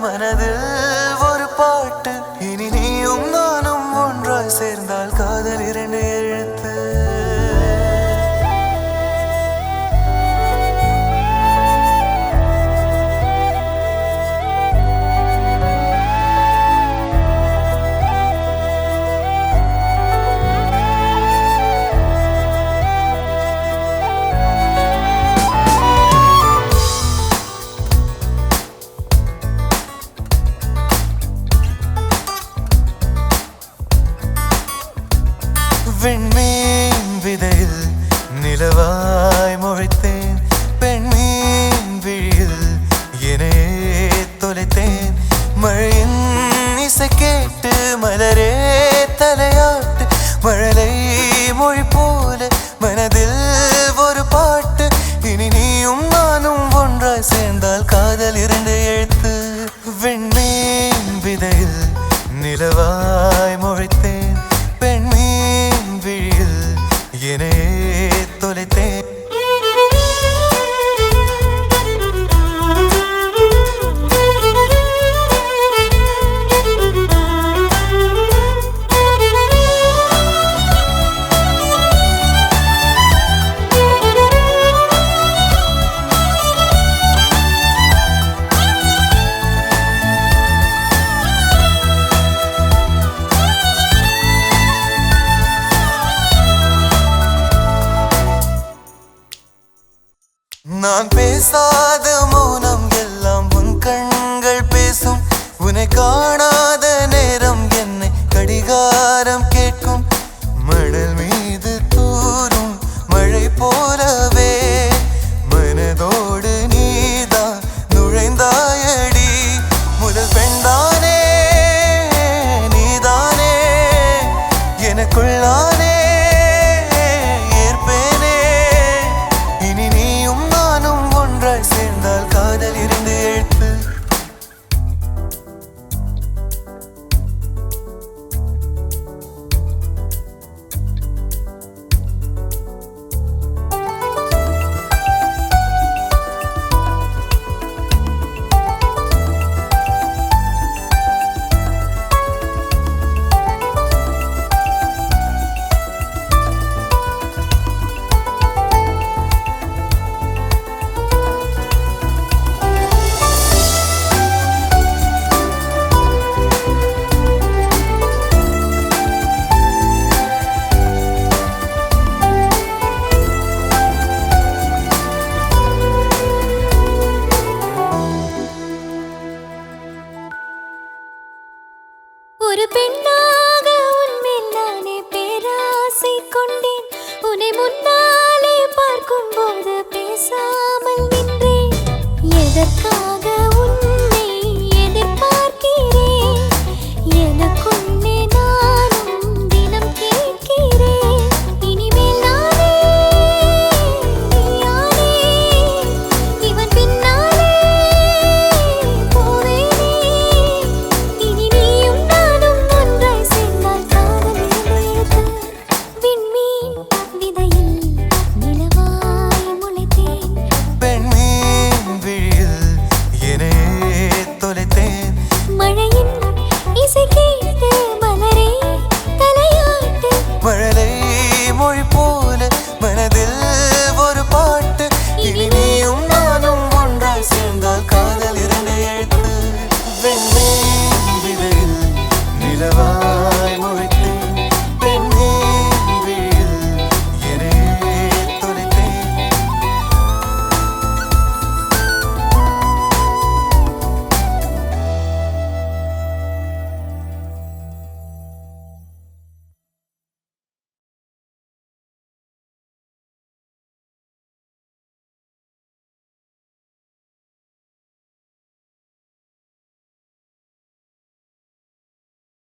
மனதில் ஒரு பாட்டு. இனி நீயும் நானும் ஒன்றாய் சேர்ந்தால் காதல் இரண்டு எழுத்து. விண்மீன் விதையில் நிலவாய் முளைத்தேன். பெண்மீன் விழியில் என்னையே தொலைத்தேன். மழையின் இசை கேட்டு மலரே தலையாட்டு. மழலை மொழி போல மனதில் ஒரு பாட்டு. இனி நீயும் நானும் ஒன்றாய் சேர்ந்தால் காதல் இரண்டு எழுத்து. விண்மீன் விதையில் நிலவாய் முளைத்தேன். பெண்மீன் விழியில் என்னையே தொலைத்தேன். நான் பேசாத மௌனம் எல்லாம் உன் கண்கள் பேசும். உன்னை காணாத நேரம் என்னை கடிகாரம் கேட்கும். மணல் மீது தூரும் மழை போலவே மனதோடு நீதான் நுழைந்தாயடி. முதல் பெண்தானே நீதானே எனக்குள்ளானே சேர்ந்தால் காதல் இரண்டு எழுத்து. ஒரு பெண்ணா